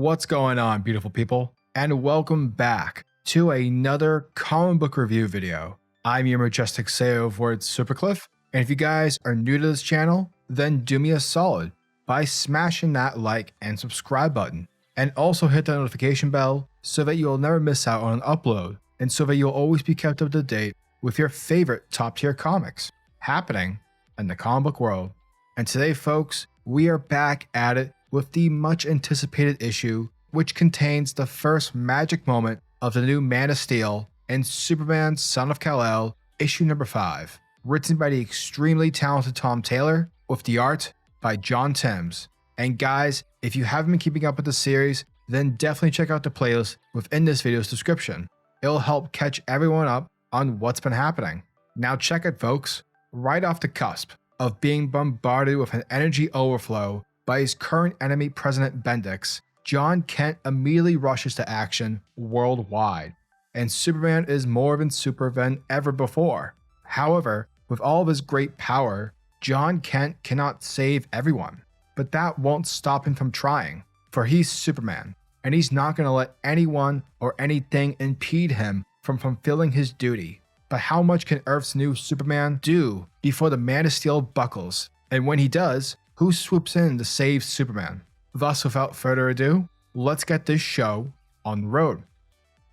What's going on, beautiful people? And welcome back to another comic book review video. I'm your majestic CEO for SuperCliff, and if you guys are new to this channel, then do me a solid by smashing that like and subscribe button, and also hit the notification bell so that you'll never miss out on an upload, and so that you'll always be kept up to date with your favorite top tier comics happening in the comic book world. And today, folks, we are back at it with the much anticipated issue, which contains the first magic moment of the new Man of Steel and Superman Son of Kal-El, issue number 5, written by the extremely talented Tom Taylor, with the art by Jon Kent. And guys, if you haven't been keeping up with the series, then definitely check out the playlist within this video's description. It'll help catch everyone up on what's been happening. Now check it, folks. Right off the cusp of being bombarded with an energy overflow by his current enemy, President Bendix, Jon Kent immediately rushes to action worldwide, and Superman is more of a super than ever before. However, with all of his great power, Jon Kent cannot save everyone, but that won't stop him from trying, for he's Superman, and he's not going to let anyone or anything impede him from fulfilling his duty. But how much can Earth's new Superman do before the Man of Steel buckles? And when he does, who swoops in to save Superman? Thus, without further ado, let's get this show on the road.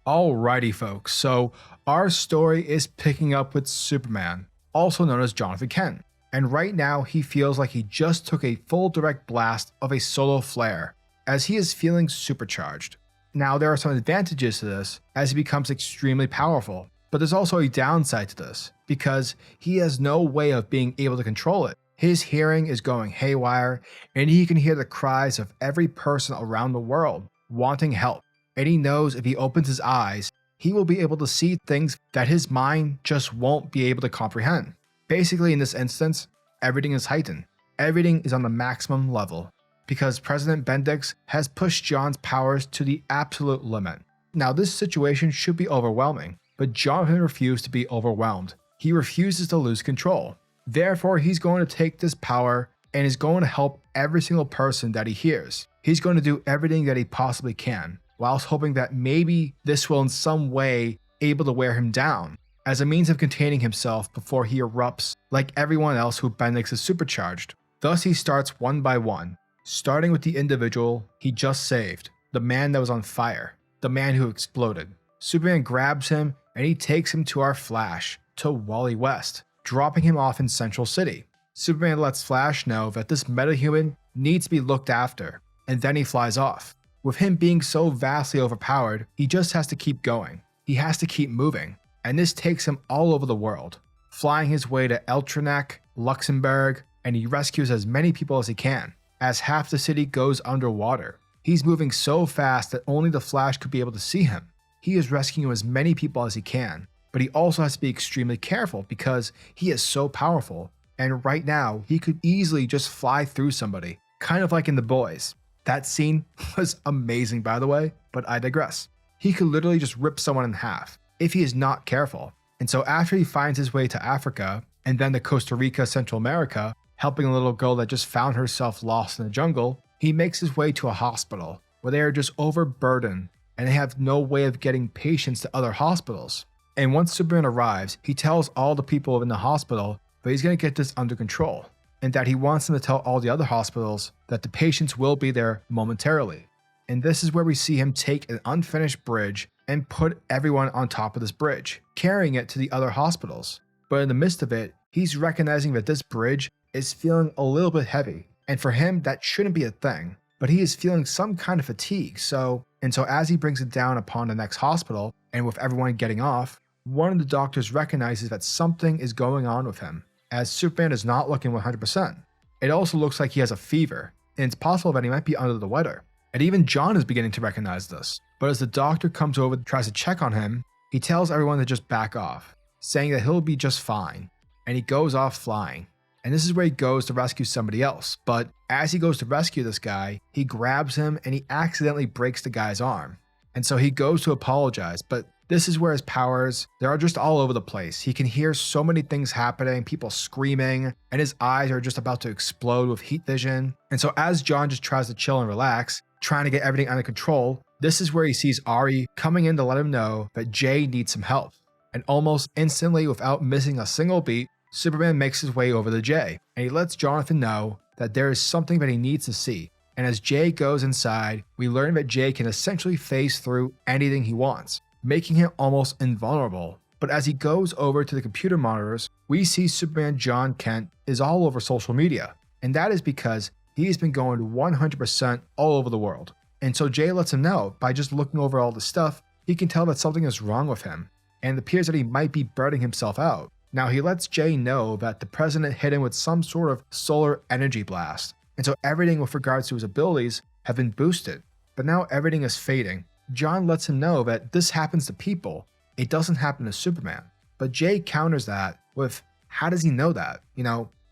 Alrighty, folks, so our story is picking up with Superman, also known as Jon Kent. And right now, he feels like he just took a full direct blast of a solar flare, as he is feeling supercharged. Now, there are some advantages to this, as he becomes extremely powerful, but there's also a downside to this, because he has no way of being able to control it. His hearing is going haywire, and he can hear the cries of every person around the world wanting help. And he knows if he opens his eyes, he will be able to see things that his mind just won't be able to comprehend. Basically, in this instance, everything is heightened. Everything is on the maximum level, because President Bendix has pushed Jon's powers to the absolute limit. Now, this situation should be overwhelming, but Jonathan refused to be overwhelmed. He refuses to lose control. Therefore, he's going to take this power and is going to help every single person that he hears. He's going to do everything that he possibly can, whilst hoping that maybe this will in some way able to wear him down, as a means of containing himself before he erupts like everyone else who Bendix is supercharged. Thus, he starts one by one, starting with the individual he just saved, the man that was on fire, the man who exploded. Superman grabs him and he takes him to our Flash, to Wally West, dropping him off in Central City. Superman lets Flash know that this metahuman needs to be looked after, and then he flies off. With him being so vastly overpowered, he just has to keep going. He has to keep moving, and this takes him all over the world, flying his way to Eltranek, Luxembourg, and he rescues as many people as he can, as half the city goes underwater. He's moving so fast that only the Flash could be able to see him. He is rescuing as many people as he can, but he also has to be extremely careful because he is so powerful, and right now he could easily just fly through somebody, kind of like in The Boys. That scene was amazing, by the way, but I digress. He could literally just rip someone in half if he is not careful. And so after he finds his way to Africa and then to Costa Rica, Central America, helping a little girl that just found herself lost in the jungle, he makes his way to a hospital where they are just overburdened and they have no way of getting patients to other hospitals. And once Superman arrives, he tells all the people in the hospital that he's going to get this under control, and that he wants them to tell all the other hospitals that the patients will be there momentarily. And this is where we see him take an unfinished bridge and put everyone on top of this bridge, carrying it to the other hospitals. But in the midst of it, he's recognizing that this bridge is feeling a little bit heavy, and for him that shouldn't be a thing, but he is feeling some kind of fatigue. So as he brings it down upon the next hospital, and with everyone getting off, one of the doctors recognizes that something is going on with him, as Superman is not looking 100%. It also looks like he has a fever, and it's possible that he might be under the weather. And even Jon is beginning to recognize this. But as the doctor comes over and tries to check on him, he tells everyone to just back off, saying that he'll be just fine, and he goes off flying. And this is where he goes to rescue somebody else, but as he goes to rescue this guy, he grabs him and he accidentally breaks the guy's arm. And so he goes to apologize, but this is where his powers, they are just all over the place. He can hear so many things happening, people screaming, and his eyes are just about to explode with heat vision. And so as Jon just tries to chill and relax, trying to get everything under control, this is where he sees Ari coming in to let him know that Jay needs some help. And almost instantly, without missing a single beat, Superman makes his way over to Jay, and he lets Jonathan know that there is something that he needs to see. And as Jay goes inside, we learn that Jay can essentially phase through anything he wants, making him almost invulnerable. But as he goes over to the computer monitors, we see Superman Jon Kent is all over social media. And that is because he's been going 100% all over the world. And so Jay lets him know by just looking over all the stuff, he can tell that something is wrong with him, and it appears that he might be burning himself out. Now he lets Jay know that the president hit him with some sort of solar energy blast, and so everything with regards to his abilities have been boosted. But now everything is fading. Jon lets him know that this happens to people, it doesn't happen to Superman. But Jay counters that with, how does he know that?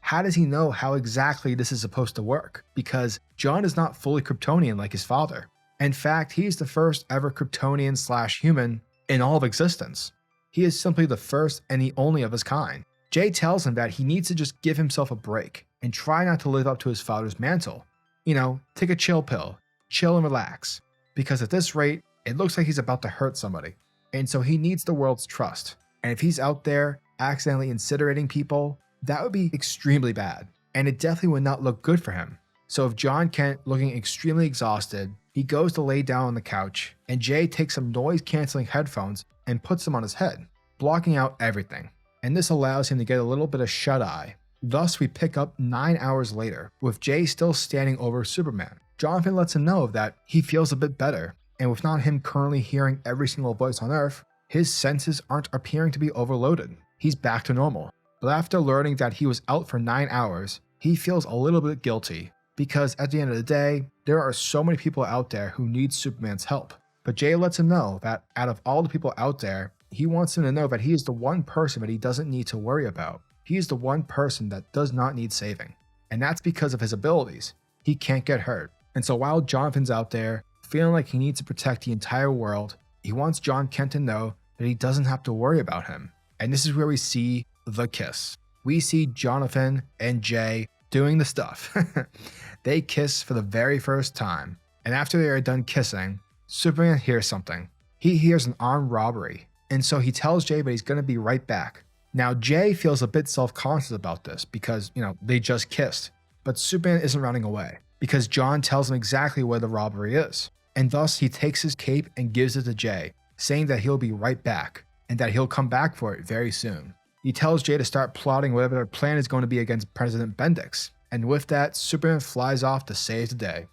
How does he know how exactly this is supposed to work? Because Jon is not fully Kryptonian like his father. In fact, he is the first ever Kryptonian/human in all of existence. He is simply the first and the only of his kind. Jay tells him that he needs to just give himself a break and try not to live up to his father's mantle. Take a chill pill, chill and relax. Because at this rate, it looks like he's about to hurt somebody. And so he needs the world's trust. And if he's out there accidentally incinerating people, that would be extremely bad. And it definitely would not look good for him. So if Jon Kent looking extremely exhausted, he goes to lay down on the couch, and Jay takes some noise-canceling headphones and puts them on his head, blocking out everything. And this allows him to get a little bit of shut-eye. Thus, we pick up 9 hours later, with Jay still standing over Superman. Jonathan lets him know that he feels a bit better, and with not him currently hearing every single voice on Earth, his senses aren't appearing to be overloaded. He's back to normal. But after learning that he was out for 9 hours, he feels a little bit guilty, because at the end of the day, there are so many people out there who need Superman's help. But Jay lets him know that out of all the people out there, he wants him to know that he is the one person that he doesn't need to worry about. He is the one person that does not need saving. And that's because of his abilities. He can't get hurt. And so while Jonathan's out there, feeling like he needs to protect the entire world, he wants Jon Kent to know that he doesn't have to worry about him. And this is where we see the kiss. We see Jonathan and Jay doing the stuff. They kiss for the very first time. And after they are done kissing, Superman hears something. He hears an armed robbery. And so he tells Jay that he's going to be right back. Now Jay feels a bit self-conscious about this because, they just kissed. But Superman isn't running away because Jon tells him exactly where the robbery is. And thus he takes his cape and gives it to Jay, saying that he'll be right back and that he'll come back for it very soon. He tells Jay to start plotting whatever their plan is going to be against President Bendix. And with that, Superman flies off to save the day.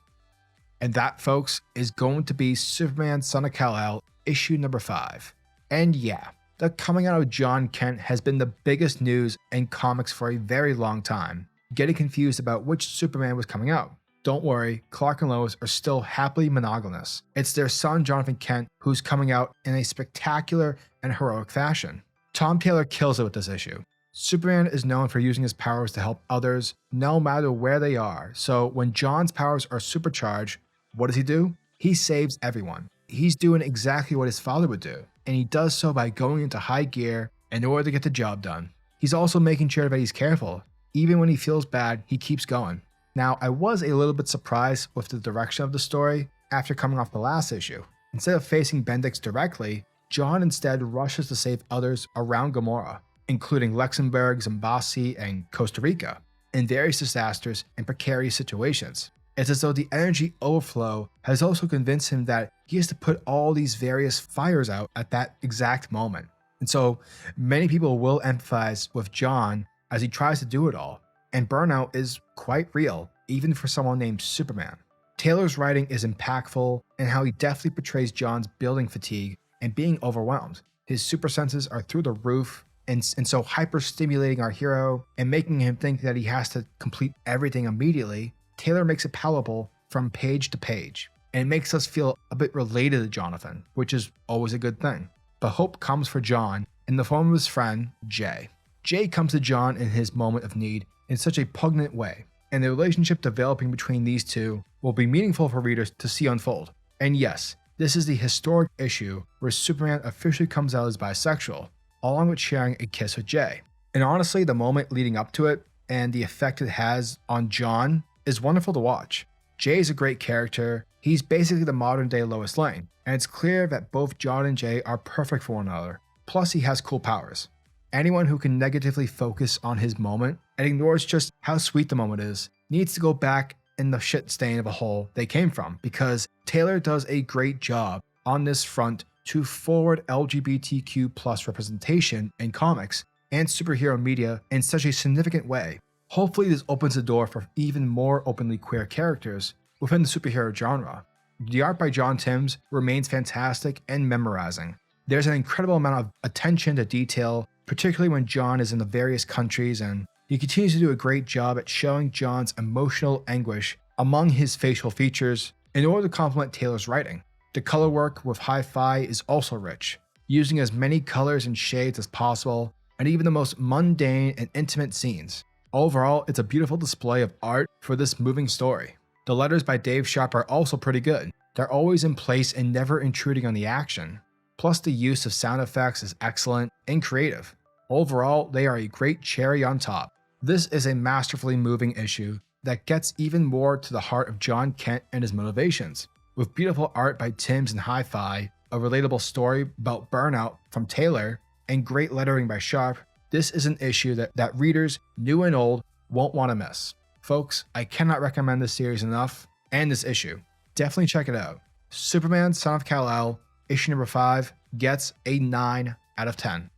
And that, folks, is going to be Superman Son of Kal-El, issue number 5. And yeah, the coming out of Jon Kent has been the biggest news in comics for a very long time, getting confused about which Superman was coming out. Don't worry, Clark and Lois are still happily monogamous. It's their son Jonathan Kent who's coming out in a spectacular and heroic fashion. Tom Taylor kills it with this issue. Superman is known for using his powers to help others no matter where they are, so when Jon's powers are supercharged, what does he do? He saves everyone. He's doing exactly what his father would do, and he does so by going into high gear in order to get the job done. He's also making sure that he's careful. Even when he feels bad, he keeps going. Now, I was a little bit surprised with the direction of the story after coming off the last issue. Instead of facing Bendix directly, Jon instead rushes to save others around Gomorrah, including Luxembourg, Zimbabwe, and Costa Rica, in various disasters and precarious situations. It's as though the energy overflow has also convinced him that he has to put all these various fires out at that exact moment. And so many people will empathize with Jon as he tries to do it all, and burnout is quite real, even for someone named Superman. Taylor's writing is impactful in how he deftly portrays Jon's building fatigue and being overwhelmed. His super senses are through the roof, and so hyper-stimulating our hero and making him think that he has to complete everything immediately. Taylor makes it palatable from page to page, and it makes us feel a bit related to Jonathan, which is always a good thing. But hope comes for Jon in the form of his friend, Jay. Jay comes to Jon in his moment of need in such a poignant way, and the relationship developing between these two will be meaningful for readers to see unfold. And yes, this is the historic issue where Superman officially comes out as bisexual, along with sharing a kiss with Jay. And honestly, the moment leading up to it and the effect it has on Jon is wonderful to watch. Jay is a great character. He's basically the modern day Lois Lane, and it's clear that both Jon and Jay are perfect for one another. Plus, he has cool powers. Anyone who can negatively focus on his moment and ignores just how sweet the moment is needs to go back in the shit stain of a hole they came from, because Taylor does a great job on this front to forward LGBTQ+ representation in comics and superhero media in such a significant way. Hopefully this opens the door for even more openly queer characters within the superhero genre. The art by John Timms remains fantastic and memorizing. There's an incredible amount of attention to detail, particularly when Jon is in the various countries, and he continues to do a great job at showing Jon's emotional anguish among his facial features in order to complement Taylor's writing. The color work with hi-fi is also rich, using as many colors and shades as possible, and even the most mundane and intimate scenes. Overall, it's a beautiful display of art for this moving story. The letters by Dave Sharp are also pretty good. They're always in place and never intruding on the action. Plus, the use of sound effects is excellent and creative. Overall, they are a great cherry on top. This is a masterfully moving issue that gets even more to the heart of Jon Kent and his motivations. With beautiful art by Timms and hi-fi, a relatable story about burnout from Taylor, and great lettering by Sharp, this is an issue that readers, new and old, won't want to miss. Folks, I cannot recommend this series enough, and this issue. Definitely check it out. Superman Son of Kal-El, issue number 5, gets a 9 out of 10.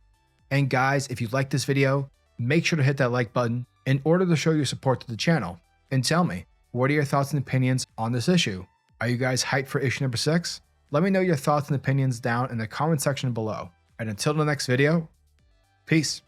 And guys, if you like this video, make sure to hit that like button in order to show your support to the channel. And tell me, what are your thoughts and opinions on this issue? Are you guys hyped for issue number 6? Let me know your thoughts and opinions down in the comment section below. And until the next video, peace.